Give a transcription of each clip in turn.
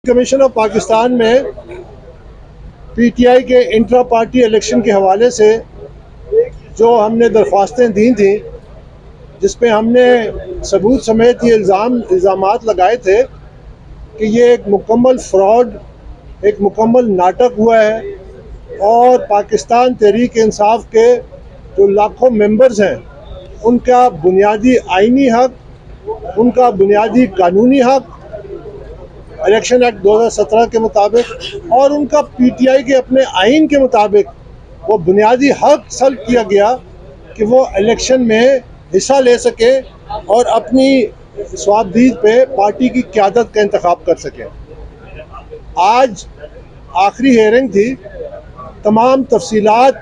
Commission of Pakistan में PTI के intra party election के हवाले से जो हमने दरख्वास्तें दी थी, जिसपे हमने सबूत समेत ये इल्ज़ामात लगाए थे कि ये एक मुकम्मल फ्रॉड, एक मुकम्मल नाटक हुआ है और पाकिस्तान तहरीक इंसाफ के जो लाखों मेंबर्स हैं उनका बुनियादी आइनी हक, उनका बुनियादी कानूनी हक इलेक्शन एक्ट 2017 के मुताबिक और उनका पीटीआई के अपने आइन के मुताबिक वो बुनियादी हक सल्ब किया गया कि वो इलेक्शन में हिस्सा ले सके और अपनी स्वाबदीद पे पार्टी की क़यादत का इंतखाब कर सके। आज आखिरी हेयरिंग थी, तमाम तफसीलात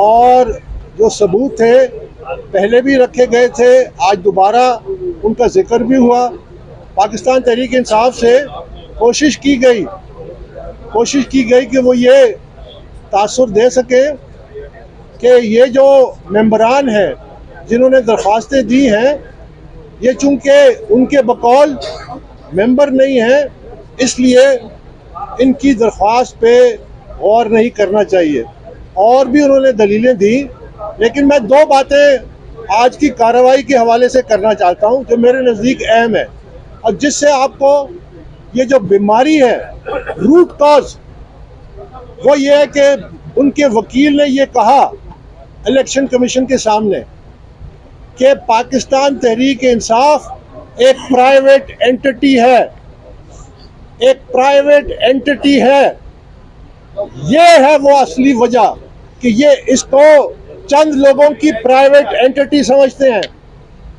और जो सबूत थे पहले भी रखे गए थे, आज दोबारा उनका जिक्र भी हुआ। पाकिस्तान तहरीक इंसाफ से कोशिश की गई कि वो ये तासुर दे सके कि ये जो मेंबरान हैं जिन्होंने दरख्वास्तें दी हैं, ये चूँकि उनके बकौल मेंबर नहीं हैं, इसलिए इनकी दरख्वास्त पे गौर नहीं करना चाहिए। और भी उन्होंने दलीलें दी, लेकिन मैं दो बातें आज की कार्रवाई के हवाले से करना चाहता हूँ जो मेरे नज़दीक अहम है और जिससे आपको ये जो बीमारी है, रूट कॉज, वो ये है कि उनके वकील ने ये कहा इलेक्शन कमीशन के सामने कि पाकिस्तान तहरीक इंसाफ एक प्राइवेट एंटिटी है, एक प्राइवेट एंटिटी है। ये है वो असली वजह कि ये इसको चंद लोगों की प्राइवेट एंटिटी समझते हैं।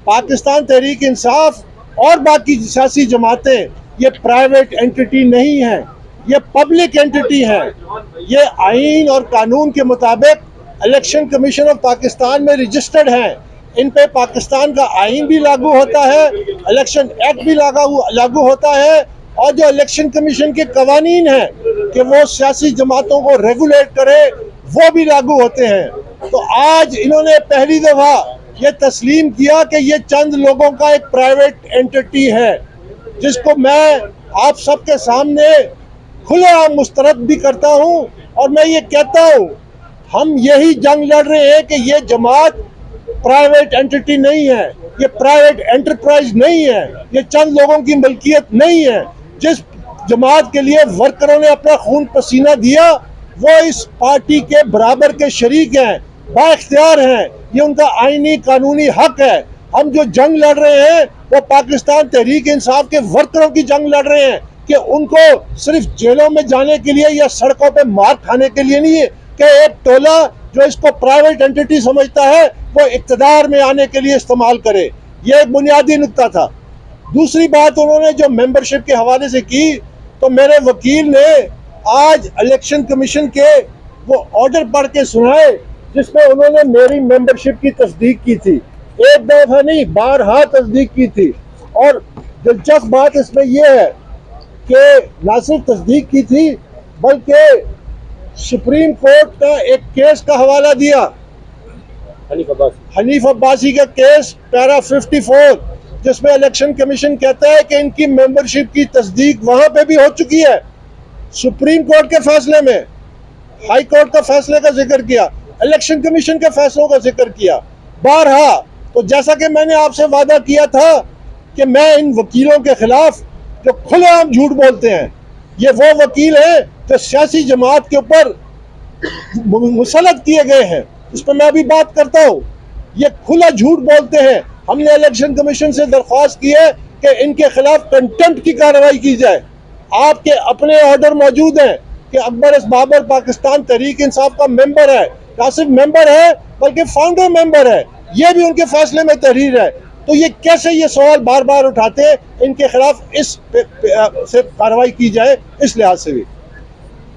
पाकिस्तान तहरीक इंसाफ और बाकी सियासी जमातें ये प्राइवेट एंटिटी नहीं है, ये पब्लिक एंटिटी है। ये आइन और कानून के मुताबिक इलेक्शन कमीशन ऑफ पाकिस्तान में रजिस्टर्ड हैं। इन पे पाकिस्तान का आइन भी लागू होता है, इलेक्शन एक्ट भी लागू होता है और जो इलेक्शन कमीशन के कवानीन हैं कि वो सियासी जमातों को रेगुलेट करे, वो भी लागू होते हैं। तो आज इन्होंने पहली दफ़ा ये तस्लीम किया कि ये चंद लोगों का एक प्राइवेट एंटिटी है, जिसको मैं आप सबके सामने खुलेआम मुस्तरद भी करता हूँ। और मैं ये कहता हूँ, हम यही जंग लड़ रहे हैं कि ये जमात प्राइवेट एंटिटी नहीं है, ये प्राइवेट एंटरप्राइज नहीं है, ये चंद लोगों की मलकियत नहीं है। जिस जमात के लिए वर्करों ने अपना खून पसीना दिया, वो इस पार्टी के बराबर के शरीक हैं, बाइख्तियार हैं, ये उनका आईनी कानूनी हक है। हम जो जंग लड़ रहे हैं वो पाकिस्तान तहरीक इंसाफ के वर्करों की जंग लड़ रहे हैं कि उनको सिर्फ जेलों में जाने के लिए या सड़कों पे मार खाने के लिए नहीं है कि एक टोला जो इसको प्राइवेट एंटिटी समझता है वो इक़्तिदार में आने के लिए इस्तेमाल करे। ये एक बुनियादी नुक्ता था। दूसरी बात उन्होंने जो मेंबरशिप के हवाले से की, तो मेरे वकील ने आज इलेक्शन कमीशन के वो ऑर्डर पढ़ के सुनाए जिसमें उन्होंने मेरी मेंबरशिप की तस्दीक की थी। एक दफा नहीं, बारहा तस्दीक की थी। और दिलचस्प बात इसमें यह है कि ना सिर्फ तस्दीक की थी बल्कि सुप्रीम कोर्ट का एक केस का हवाला दिया, हनीफ अब्बासी का केस पैरा 54, जिसमें इलेक्शन कमीशन कहता है कि इनकी मेंबरशिप की तस्दीक वहां पे भी हो चुकी है। सुप्रीम कोर्ट के फैसले में हाई कोर्ट का फैसले का जिक्र किया, इलेक्शन कमीशन के फैसलों का जिक्र किया बारहा। तो जैसा कि मैंने आपसे वादा किया था कि मैं इन वकीलों के खिलाफ जो खुलेआम झूठ बोलते हैं, ये वो वकील हैं जो सियासी जमात के ऊपर मुसल्लत किए गए हैं, इस पर मैं अभी बात करता हूँ। ये खुला झूठ बोलते हैं। हमने इलेक्शन कमीशन से दरख्वास्त की है कि इनके खिलाफ कंटेम्प्ट की कार्रवाई की जाए। आपके अपने ऑर्डर मौजूद हैं कि अकबर एस बाबर पाकिस्तान तहरीक इंसाफ का मेंबर है, ना सिर्फ मेंबर है बल्कि फाउंडर मेंबर है। ये भी उनके फैसले में तहरीर है। तो ये कैसे ये सवाल बार बार उठाते हैं, इनके खिलाफ इस से कार्रवाई की जाए, इस लिहाज से भी।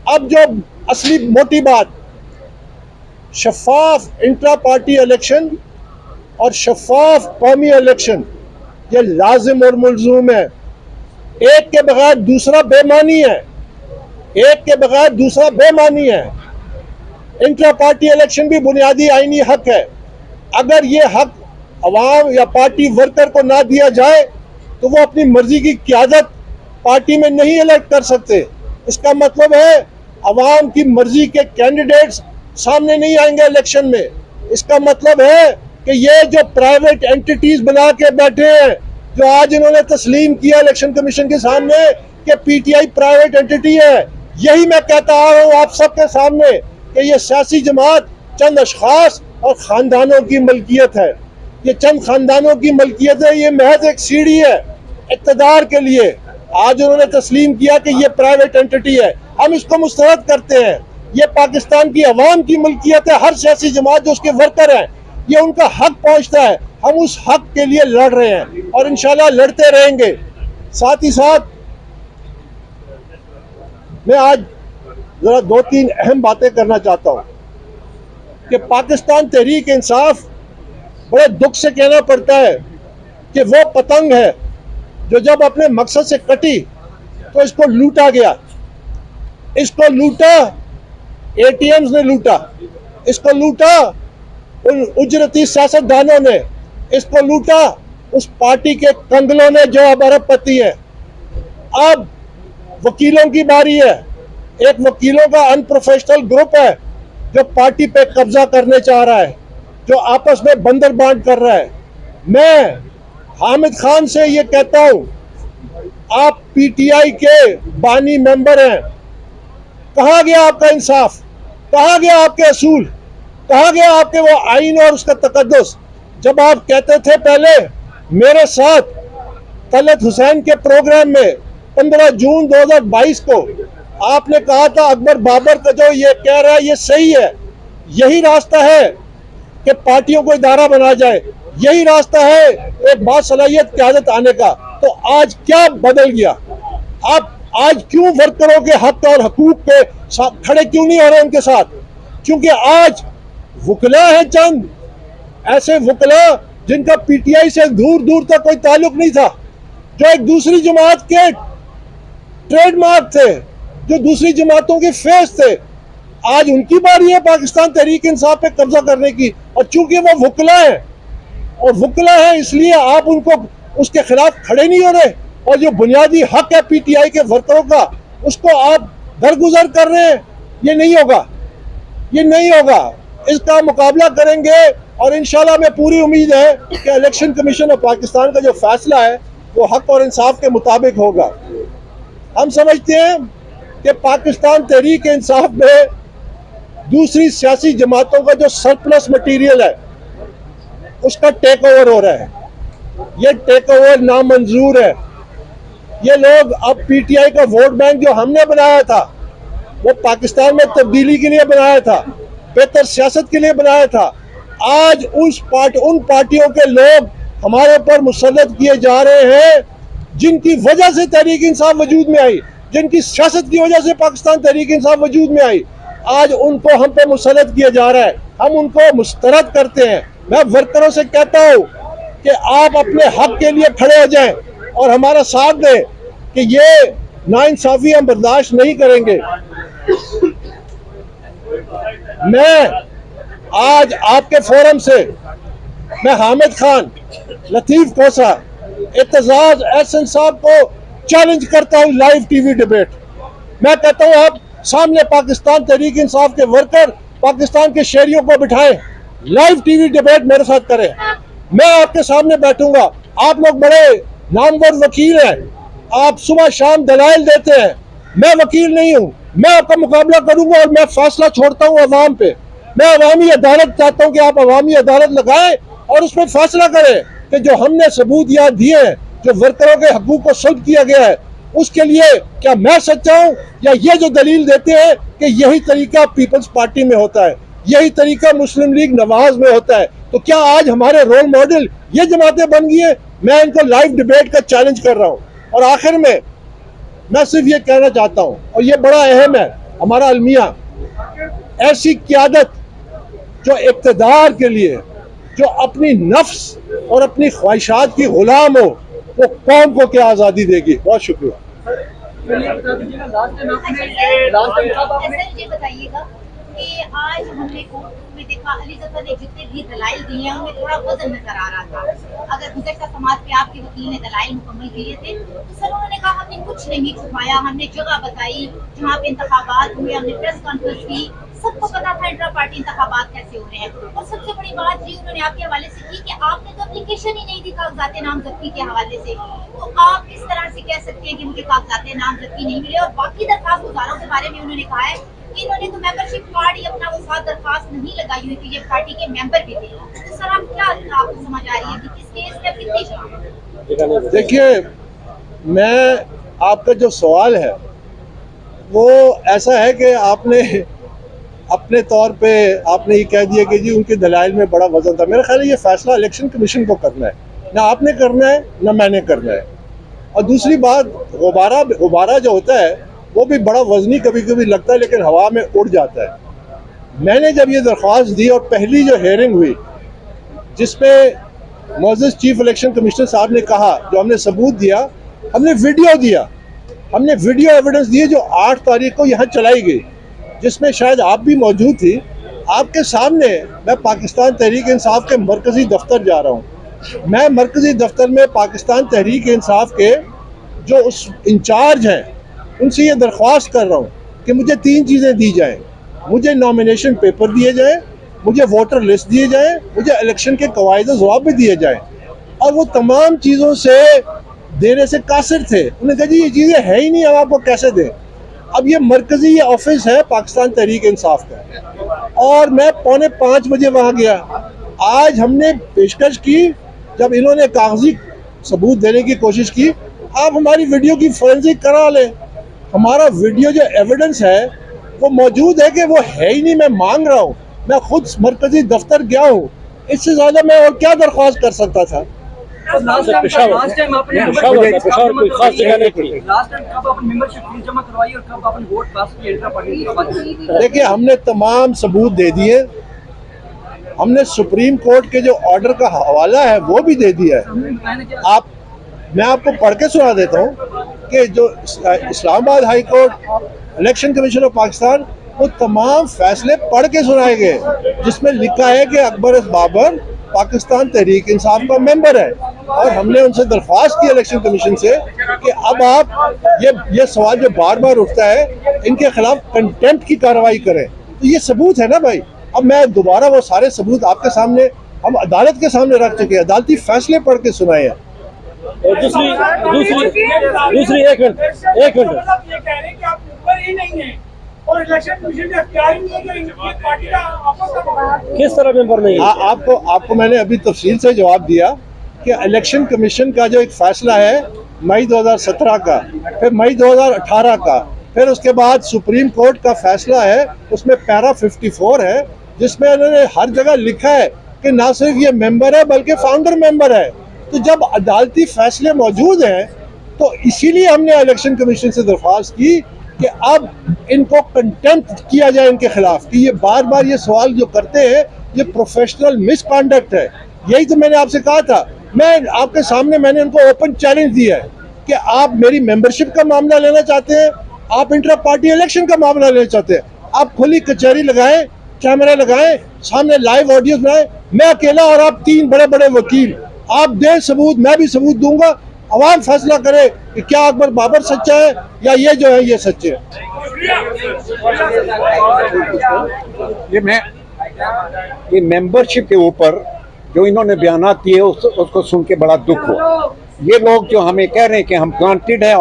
अब जो असली मोटी बात, शफाफ इंट्रा पार्टी इलेक्शन और शफाफ कौमी इलेक्शन, ये लाजिम और मुलज़ूम है। एक के बगैर दूसरा बेमानी है, एक के बगैर दूसरा बेमानी है। इंट्रा पार्टी इलेक्शन भी बुनियादी आईनी हक है। अगर ये हक अवाम या पार्टी वर्कर को ना दिया जाए तो वो अपनी मर्जी की क़यादत पार्टी में नहीं इलेक्ट कर सकते। इसका मतलब है अवाम की मर्जी के कैंडिडेट्स सामने नहीं आएंगे इलेक्शन में। इसका मतलब है कि ये जो प्राइवेट एंटिटीज बना के बैठे हैं, जो आज इन्होंने तस्लीम किया इलेक्शन कमीशन के सामने कि पीटीआई प्राइवेट एंटिटी है, यही मैं कहता आ रहा हूँ आप सबके सामने कि ये सियासी जमात चंद अशखास और खानदानों की मलकियत है। ये चंद खानदानों की मलकियत है, ये महज एक सीढ़ी है इक़्तिदार के लिए। आज उन्होंने तस्लीम किया कि ये प्राइवेट एंटिटी है, हम इसको मुस्तरद करते हैं। ये पाकिस्तान की अवाम की मलकियत है, हर सियासी जमात जो उसके वर्कर हैं, ये उनका हक पहुंचता है, हम उस हक के लिए लड़ रहे हैं और इंशाल्लाह लड़ते रहेंगे। साथ ही साथ मैं आज जरा 2-3 अहम बातें करना चाहता हूं कि पाकिस्तान तहरीक इंसाफ, बड़े दुख से कहना पड़ता है कि वो पतंग है जो जब अपने मकसद से कटी तो इसको लूटा गया। इसको लूटा एटीएम्स ने, लूटा इसको, लूटा उन उजरती सियासतदानों ने, इसको लूटा उस पार्टी के कंगलों ने जो अब अरबपति है। अब वकीलों की बारी है। एक वकीलों का अनप्रोफेशनल ग्रुप है जो पार्टी पे कब्जा करने चाह रहा है, जो आपस में बंदर बांट कर रहा है। मैं हामिद खान से ये कहता हूं, आप पीटीआई के बानी मेंबर हैं, कहाँ गया आपका इंसाफ, कहाँ गया आपके असूल, कहाँ गया आपके वो आइन और उसका तकद्दुस। जब आप कहते थे पहले मेरे साथ तलत हुसैन के प्रोग्राम में 15 जून 2022 को आपने कहा था अकबर बाबर का जो ये कह रहा है ये सही है, यही रास्ता है कि पार्टियों को इदारा बना जाए, यही रास्ता है एक बासलाहियत क़यादत आने का। तो आज क्या बदल गया? आप आज क्यों वर्करों के हक और हकूक पे खड़े क्यों नहीं हो रहे उनके साथ? क्योंकि आज वकला है, चंद ऐसे वकला जिनका पीटीआई से दूर दूर तक कोई ताल्लुक नहीं था, जो एक दूसरी जमात के ट्रेडमार्क थे, जो दूसरी जमातों के फेस थे, आज उनकी बारी है पाकिस्तान तहरीक इंसाफ पे कब्जा करने की। और चूंकि वो वकला है और वकला है इसलिए आप उनको उसके खिलाफ खड़े नहीं हो रहे, और जो बुनियादी हक है पीटीआई के वर्करों का उसको आप दरगुजर कर रहे हैं। ये नहीं होगा, ये नहीं होगा। इसका मुकाबला करेंगे और इंशाल्लाह में पूरी उम्मीद है कि इलेक्शन कमीशन ऑफ पाकिस्तान का जो फैसला है वो हक और इंसाफ के मुताबिक होगा। हम समझते हैं कि पाकिस्तान तहरीक इंसाफ में दूसरी सियासी जमातों का जो सरप्लस मटीरियल है उसका टेक ओवर हो रहा है। ये टेक ओवर नामंजूर है। ये लोग अब पीटीआई का वोट बैंक जो हमने बनाया था वो पाकिस्तान में तब्दीली के लिए बनाया था, बेहतर सियासत के लिए बनाया था, आज उन पार्टियों के लोग हमारे ऊपर मुसल्लत किए जा रहे हैं जिनकी वजह से तहरीक इंसाफ वजूद में आई, जिनकी सियासत की वजह से पाकिस्तान तहरीक इंसाफ वजूद में आई। आज उनको हम पे मुसल्लत किया जा रहा है, हम उनको मुस्तरद करते हैं। मैं वर्करों से कहता हूँ कि आप अपने हक के लिए खड़े हो जाएं और हमारा साथ दें कि ये नाइंसाफी हम बर्दाश्त नहीं करेंगे। मैं आज आपके फोरम से मैं हामिद खान, लतीफ कोसा, एतजाज एहसन साहब को चैलेंज करता हूँ लाइव टीवी डिबेट। मैं कहता हूँ आप सामने पाकिस्तान तहरीक इंसाफ के वर्कर पाकिस्तान के शहरियों को बिठाएं, लाइव टीवी डिबेट मेरे साथ करें। मैं आपके सामने बैठूंगा। आप लोग बड़े नामवर वकील हैं, आप सुबह शाम दलाइल देते हैं। मैं वकील नहीं हूँ, मैं आपका मुकाबला करूंगा और मैं फैसला छोड़ता हूँ अवाम पे। मैं अवामी अदालत चाहता हूँ कि आप अवामी अदालत लगाएं और उस पर फैसला करें कि जो हमने सबूत यहाँ दिए हैं, जो वर्करों के हकूक को सुल्ब किया गया है, उसके लिए क्या मैं सच्चा हूँ या ये जो दलील देते हैं कि यही तरीका पीपल्स पार्टी में होता है, यही तरीका मुस्लिम लीग नवाज में होता है, तो क्या आज हमारे रोल मॉडल ये जमातें बन गई है? मैं इनको लाइव डिबेट का चैलेंज कर रहा हूँ। और आखिर में मैं सिर्फ ये कहना चाहता हूँ, और ये बड़ा अहम है, हमारा अलमिया, ऐसी क़यादत जो इक़्तिदार के लिए, जो अपनी नफ्स और अपनी ख्वाहिशात की गुलाम हो, वो कौम को क्या आज़ादी देगी? बहुत शुक्रिया। कि आज हमने कोर्ट में देखा अली जफर ने जितने भी दलाइल दिए हैं उनमें थोड़ा वजन नजर आ रहा था। अगर गुज़श्ता समाज पे आपके वकील ने दलाइल मुकम्मल किए थे तो सर उन्होंने कहा हमने कुछ नहीं छुपाया, हमने जगह बताई जहाँ पे इंतखाबात हुए, हमने प्रेस कॉन्फ्रेंस की, सबको पता था इंट्रा पार्टी इंतखाबात कैसे हो रहे हैं। और सबसे बड़ी बात ये उन्होंने आपके हवाले से की कि आपने तो एप्लीकेशन ही नहीं दी कागजात नामजदगी के हवाले से, तो आप इस तरह से कह सकते हैं कि मुझे कागजात नामजदगी नहीं मिले। और बाकी दरखास्त गुजारों के बारे में उन्होंने कहा है कि इन्होंने तो मेंबरशिप कार्ड ही अपना वो साथ दरखास्त नहीं लगाई हुई थी, ये पार्टी के मेंबर भी थे। तो सर आप क्या आपको समझ आ रही है कि किस केस में कितनी जवाब? देखिए, मैं आपका जो सवाल है वो ऐसा है कि आपने अपने तौर पे आपने ये कह दिया कि जी उनके दलाइल में बड़ा वजन था। मेरा ख्याल है ये फैसला इलेक्शन कमीशन को करना है, ना आपने करना है ना मैंने करना है। और दूसरी बात, गुब्बारा जो होता है वो भी बड़ा वजनी कभी कभी लगता है लेकिन हवा में उड़ जाता है। मैंने जब ये दरख्वास्त दी और पहली जो हेयरिंग हुई जिसमें मोअज़्ज़ज़ चीफ इलेक्शन कमिश्नर साहब ने कहा, जो हमने सबूत दिया, हमने वीडियो एविडेंस दिए जो 8 तारीख को यहाँ चलाई गई, जिसमें शायद आप भी मौजूद थी। आपके सामने मैं पाकिस्तान तहरीक इंसाफ के मरकज़ी दफ्तर जा रहा हूँ। मैं मरकज़ी दफ्तर में पाकिस्तान तहरीक इंसाफ के जो उस इंचार्ज हैं उनसे ये दरख्वास्त कर रहा हूँ कि मुझे 3 चीज़ें दी जाएँ। मुझे नॉमिनेशन पेपर दिए जाएँ, मुझे वोटर लिस्ट दिए जाएँ, मुझे इलेक्शन के कवायद ज़वाब भी दिए जाएँ। और वो तमाम चीज़ों से देने से कासिर थे। उन्होंने कहा जी ये चीज़ें है ही नहीं, हम आपको कैसे दें। अब ये मरकज़ी ऑफिस है पाकिस्तान तहरीक इंसाफ का और मैं 4:45 बजे वहाँ गया। आज हमने पेशकश की, जब इन्होंने कागजी सबूत देने की कोशिश की, आप हमारी वीडियो की फोरेंसिक करा लें। हमारा वीडियो जो एविडेंस है वो मौजूद है कि वो है ही नहीं। मैं मांग रहा हूँ, मैं खुद मरकज़ी दफ्तर गया हूँ, इससे ज़्यादा मैं और क्या दरख्वास्त कर सकता था। लास्ट टाइम आपने मेंबरशिप फीस जमा करवाई और कब आपने वोट कास्ट किया इंट्रा पार्टी? देखिए, हमने तमाम सबूत दे दिए, हमने सुप्रीम कोर्ट के जो ऑर्डर का हवाला है वो भी दे दिया है। मैं आपको पढ़ के सुना देता हूँ कि जो Islamabad high court, election commission of Pakistan, वो तमाम फैसले पढ़ के सुनाए गए जिसमें लिखा है कि अकबर बाबर पाकिस्तान तहरीक इंसाफ का मेंबर है। और हमने उनसे दरख्वास्त की इलेक्शन कमीशन से कि अब आप ये सवाल जो बार बार उठता है इनके खिलाफ कंटेम्प्ट की कार्रवाई करें। तो ये सबूत है ना भाई। अब मैं दोबारा वो सारे सबूत आपके सामने, हम अदालत के सामने रख चुके हैं, अदालती फैसले पढ़ के सुनाए हैं। और दूसरी एक मिनट ये कह रहे हैं कि आप ऊपर ही नहीं है और इलेक्शन कमीशन ने अख्तियार ही नहीं है पार्टी का आपस में किस तरह मेंबर नहीं है? आपको मैंने अभी तफसील से जवाब दिया कि इलेक्शन कमीशन का जो एक फैसला है मई 2017 का, फिर मई 2018 का, फिर उसके बाद सुप्रीम कोर्ट का फैसला है, उसमें पैरा 54 है जिसमें उन्होंने हर जगह लिखा है कि ना सिर्फ ये मेंबर है बल्कि फाउंडर मेंबर है। तो जब अदालती फैसले मौजूद हैं तो इसीलिए हमने इलेक्शन कमीशन से दरख्वास्त की कि अब इनको कंटेम्प्ट किया जाए इनके खिलाफ, कि ये बार बार ये सवाल जो करते हैं ये प्रोफेशनल मिसकंडक्ट है। यही तो मैंने आपसे कहा था। मैं आपके सामने मैंने उनको ओपन चैलेंज दिया है कि आप मेरी मेंबरशिप का मामला लेना चाहते हैं, आप इंट्रा पार्टी इलेक्शन का मामला लेना चाहते हैं, आप खुली कचहरी लगाएं, कैमरा लगाएं, सामने लाइव ऑडियो बनाएं, मैं अकेला और आप 3 बड़े बड़े वकील, आप दें सबूत, मैं भी सबूत दूंगा, अवाम फैसला करे कि क्या अकबर बाबर सच्चा है या ये जो है ये सच्चे है। ये मेंबरशिप के ऊपर जो इन्होंने बयानात दिए उसको सुन के बड़ा दुख हुआ। ये लोग जो हमें कह रहे हैं कि हम प्लांटेड है